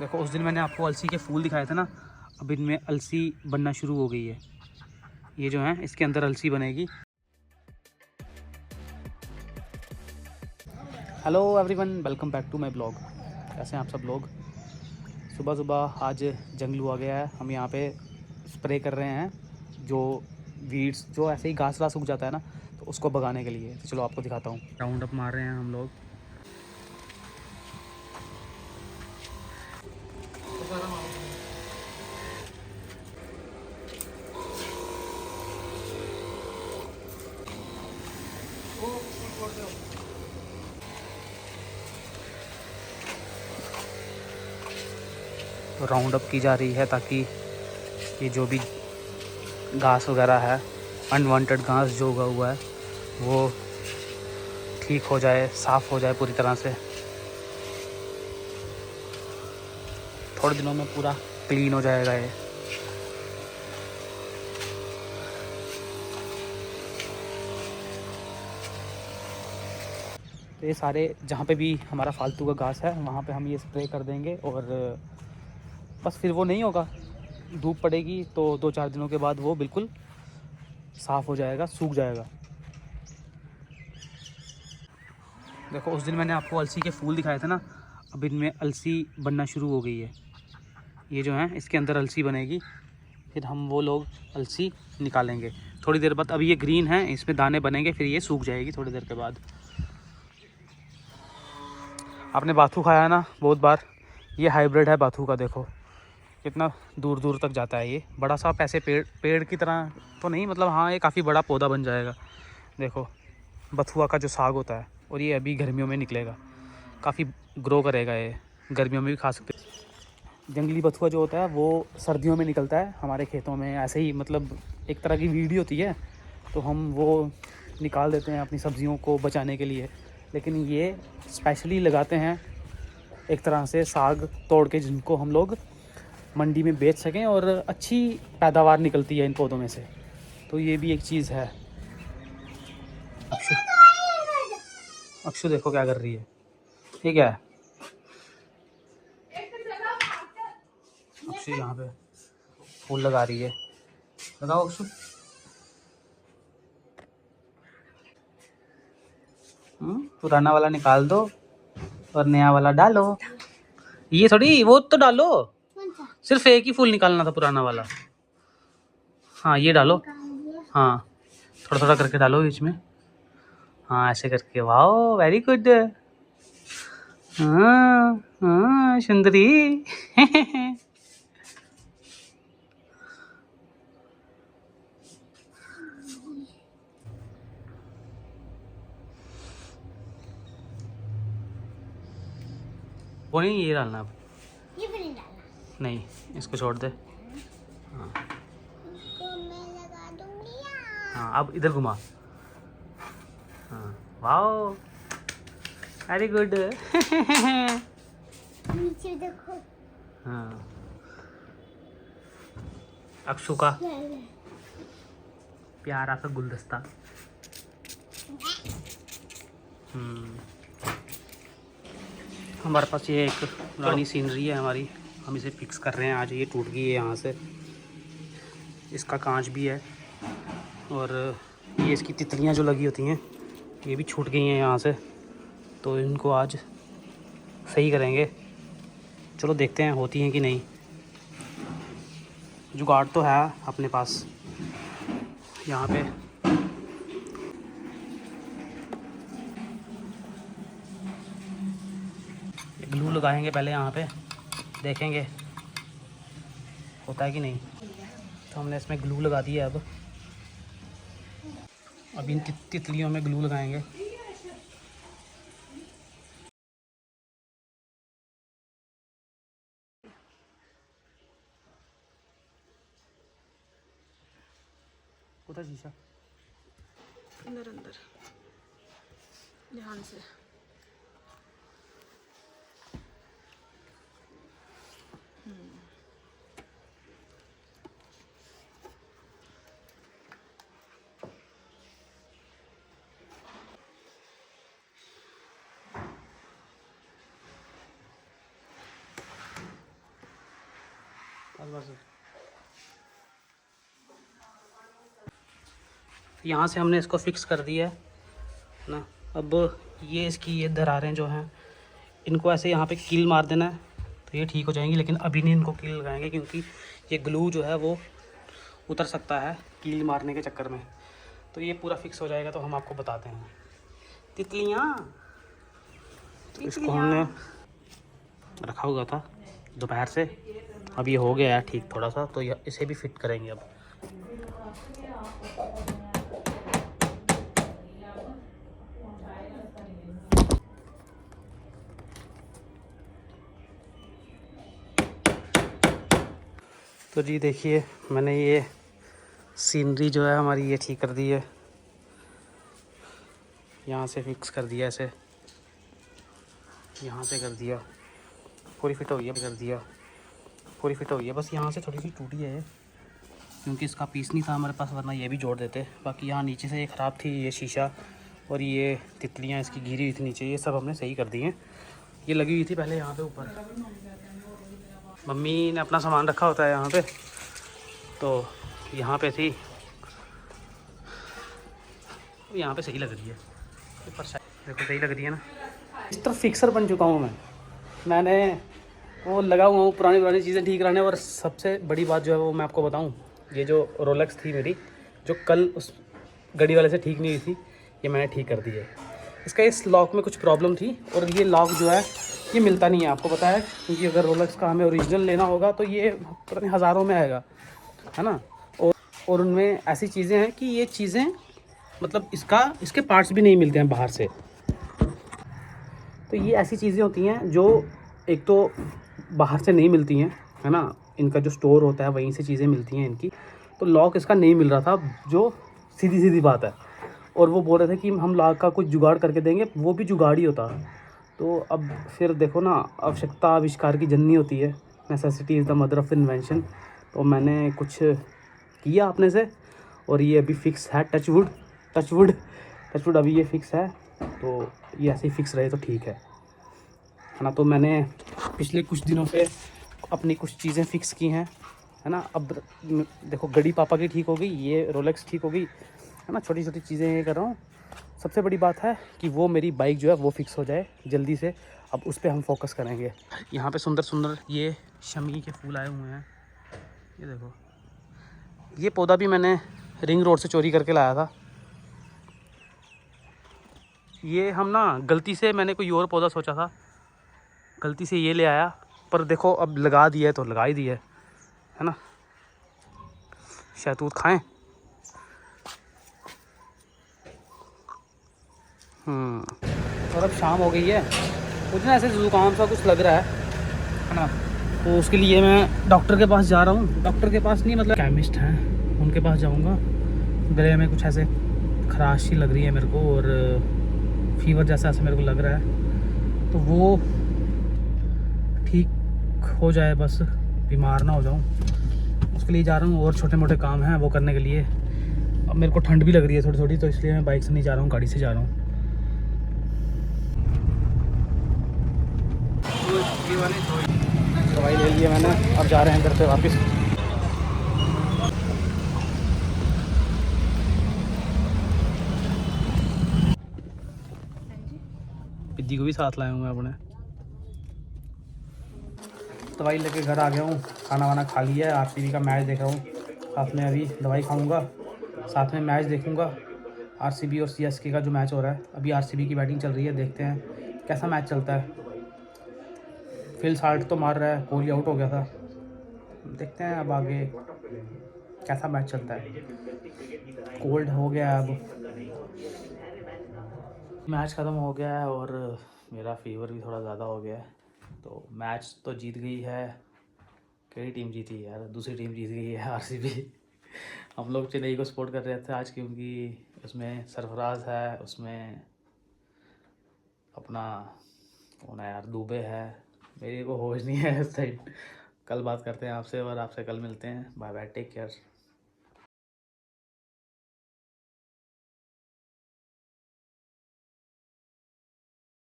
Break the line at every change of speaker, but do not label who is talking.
देखो उस दिन मैंने आपको अलसी के फूल दिखाए थे ना, अब इनमें अलसी बनना शुरू हो गई है। ये जो है इसके अंदर अलसी बनेगी। Hello everyone, welcome back to my blog. कैसे हैं आप सब लोग। सुबह सुबह आज जंगलू आ गया है। हम यहाँ पे स्प्रे कर रहे हैं जो वीड्स, जो ऐसे ही घास वास उग जाता है ना, तो उसको भगाने के लिए। तो चलो आपको दिखाता हूँ। राउंड अप मार रहे हैं हम लोग। तो राउंड अप की जा रही है ताकि ये जो भी घास वगैरह है, अनवांटेड घास जो उगा हुआ है, वो ठीक हो जाए, साफ़ हो जाए पूरी तरह से। थोड़े दिनों में पूरा क्लीन हो जाएगा ये। तो ये सारे जहाँ पे भी हमारा फालतू का घास है वहाँ पे हम ये स्प्रे कर देंगे और बस फिर वो नहीं होगा। धूप पड़ेगी तो 2-4 दिनों के बाद वो बिल्कुल साफ़ हो जाएगा, सूख जाएगा। देखो उस दिन मैंने आपको अलसी के फूल दिखाए थे ना, अब इनमें अलसी बनना शुरू हो गई है। ये जो है इसके अंदर अलसी बनेगी, फिर हम वो लोग अलसी निकालेंगे थोड़ी देर बाद। अभी ये ग्रीन है, इसमें दाने बनेंगे, फिर ये सूख जाएगी थोड़ी देर के बाद। आपने बाथू खाया है ना बहुत बार, ये हाइब्रिड है बाथू का। देखो कितना दूर दूर तक जाता है। ये बड़ा सा ऐसे पेड़ की तरह तो नहीं, मतलब हाँ ये काफ़ी बड़ा पौधा बन जाएगा। देखो बथुआ का जो साग होता है, और ये अभी गर्मियों में निकलेगा, काफ़ी ग्रो करेगा। ये गर्मियों में भी खा सकते। जंगली बथुआ जो होता है वो सर्दियों में निकलता है हमारे खेतों में, ऐसे ही मतलब एक तरह की वीडी होती है, तो हम वो निकाल देते हैं अपनी सब्जियों को बचाने के लिए। लेकिन ये स्पेशली लगाते हैं एक तरह से साग तोड़ के, जिनको हम लोग मंडी में बेच सकें और अच्छी पैदावार निकलती है इन पौधों में से। तो ये भी एक चीज़ है। अक्षु अक्षु देखो क्या कर रही है। ठीक है अक्षु यहाँ पे फूल लगा रही है। लगाओ अक्षु। पुराना वाला निकाल दो और नया वाला डालो। ये थोड़ी, वो तो डालो। सिर्फ एक ही फूल निकालना था, पुराना वाला। हाँ ये डालो। हाँ थोड़ा थोड़ा करके डालो बीच में। हाँ ऐसे करके। Wow very good. हाँ हाँ सुंदरी। वो नहीं, ये डालना अब।
ये भी नहीं डालना।
नहीं इसको छोड़ दे। हाँ
इसको मैं लगा दूंगी
हाँ अब इधर घुमा। हाँ वाओ वेरी गुड।
नीचे देखो।
हाँ अक्षु का प्यारा सा गुलदस्ता। हमारे पास ये एक पुरानी सीनरी है हमारी, हम इसे फिक्स कर रहे हैं आज। ये टूट गई है यहाँ से, इसका कांच भी है, और ये इसकी तितलियाँ जो लगी होती हैं ये भी छूट गई हैं यहाँ से, तो इनको आज सही करेंगे। चलो देखते हैं होती हैं कि नहीं। जुगाड़ तो है अपने पास यहाँ पे। ग्लू लगाएंगे पहले यहाँ पे, देखेंगे होता है कि नहीं। तो हमने इसमें ग्लू लगा दिया है। अब इन तितलियों में ग्लू लगाएंगे। कुछ शीशा
अंदर अंदर ध्यान से।
यहाँ से हमने इसको फिक्स कर दिया है ना। अब ये इसकी ये दरारें जो हैं इनको ऐसे यहाँ पे कील मार देना है तो ये ठीक हो जाएंगी, लेकिन अभी नहीं इनको कील लगाएंगे क्योंकि ये ग्लू जो है वो उतर सकता है कील मारने के चक्कर में। तो ये पूरा फिक्स हो जाएगा तो हम आपको बताते हैं। तितलियाँ, तो इसको हमने रखा हुआ था दोपहर से, अब ये हो गया है ठीक थोड़ा सा, तो ये इसे भी फिट करेंगे अब। तो जी देखिए मैंने ये सीनरी जो है हमारी ये ठीक कर दी है, यहाँ से फिक्स कर दिया, ऐसे यहाँ से कर दिया, पूरी फिट हो गई है, कर दिया पूरी फिट हो गई है। बस यहाँ से थोड़ी सी टूटी है क्योंकि इसका पीस नहीं था हमारे पास, वरना ये भी जोड़ देते। बाकी यहाँ नीचे से ये ख़राब थी ये शीशा और ये तितलियाँ इसकी गिरी हुई थी नीचे, ये सब हमने सही कर दी हैं। ये लगी हुई थी पहले यहाँ पे ऊपर, मम्मी ने अपना सामान रखा होता है यहाँ पे, तो यहाँ पे थी, यहाँ पे सही लग रही है ऊपर साइड, देखो सही लग रही है ना। इस तरह फिक्सर बन चुका हूँ मैंने वो लगा हुआ हूँ पुरानी चीज़ें ठीक कराने। और सबसे बड़ी बात जो है वो मैं आपको बताऊँ, ये जो रोलेक्स थी मेरी जो कल उस गड़ी वाले से ठीक नहीं हुई थी, ये मैंने ठीक कर दी है। इसका इस लॉक में कुछ प्रॉब्लम थी और ये लॉक जो है ये मिलता नहीं है, आपको पता है, क्योंकि अगर रोलेक्स का हमें ओरिजिनल लेना होगा तो ये पता नहीं हज़ारों में आएगा, है ना। और उनमें ऐसी चीज़ें हैं कि ये चीज़ें मतलब इसके पार्ट्स भी नहीं मिलते हैं बाहर से। तो ये ऐसी चीज़ें होती हैं जो एक तो बाहर से नहीं मिलती हैं, है ना, इनका जो स्टोर होता है वहीं से चीज़ें मिलती हैं इनकी। तो लॉक इसका नहीं मिल रहा था, जो सीधी बात है। और वो बोल रहे थे कि हम लॉक का कुछ जुगाड़ करके देंगे, वो भी जुगाड़ ही होता। तो अब फिर देखो ना, आवश्यकता आविष्कार की जननी होती है, necessity is the mother of invention. तो मैंने कुछ किया अपने से और ये अभी फिक्स है, टचवुड अभी ये फिक्स है। तो ये ऐसे ही फिक्स रहे तो ठीक है ना। तो मैंने पिछले कुछ दिनों से अपनी कुछ चीज़ें फ़िक्स की हैं, है ना। अब देखो घड़ी पापा की ठीक हो गई, ये रोलेक्स ठीक हो गई, है ना। छोटी छोटी चीज़ें ये कर रहा हूँ। सबसे बड़ी बात है कि वो मेरी बाइक जो है वो फिक्स हो जाए जल्दी से, अब उस पर हम फोकस करेंगे। यहाँ पे सुंदर ये शमी के फूल आए हुए हैं, ये देखो। ये पौधा भी मैंने रिंग रोड से चोरी करके लाया था। ये हम ना गलती से, मैंने कोई और पौधा सोचा था, गलती से ये ले आया, पर देखो अब लगा दिया है तो लगा ही दिया है ना। शहतूत खाएं। और अब शाम हो गई है, मुझे ना ऐसे ज़ुकाम सा कुछ लग रहा है ना। तो उसके लिए मैं डॉक्टर के पास जा रहा हूँ। डॉक्टर के पास नहीं, मतलब केमिस्ट हैं, उनके पास जाऊँगा। गले में कुछ ऐसे खराश सी लग रही है मेरे को और फीवर जैसा ऐसा मेरे को लग रहा है। तो वो ठीक हो जाए, बस बीमार ना हो जाऊँ, उसके लिए जा रहा हूँ। और छोटे मोटे काम हैं वो करने के लिए। अब मेरे को ठंड भी लग रही है थोड़ी, तो इसलिए मैं बाइक से नहीं जा रहा हूँ, गाड़ी से जा रहा हूँ। दवाई ले ली है मैंने, अब जा रहे हैं घर पे वापस। पिद्दी को भी साथ लाया हूँ मैं अपने। दवाई लेके घर आ गया हूँ, खाना वाना खा लिया है, आरसीबी का मैच देख रहा हूँ, साथ में अभी दवाई खाऊंगा, साथ में मैच देखूंगा। आरसीबी और सीएसके का जो मैच हो रहा है, अभी आरसीबी की बैटिंग चल रही है, देखते हैं कैसा मैच चलता है। फिल साल्ट तो मार रहा है, कोहली आउट हो गया था, देखते हैं अब आगे कैसा मैच चलता है। कोल्ड हो गया, अब मैच ख़त्म हो गया है और मेरा फीवर भी थोड़ा ज़्यादा हो गया है। तो मैच तो जीत गई है, कई टीम जीती है यार, दूसरी टीम जीत गई है, आरसीबी। हम लोग चेन्नई को सपोर्ट कर रहे थे आज, क्योंकि उसमें सरफराज है, उसमें अपना कौन है यार, दुबे है, मेरे को होश नहीं है इस टाइम। कल बात करते हैं आपसे और आपसे कल मिलते हैं। Bye bye, take care.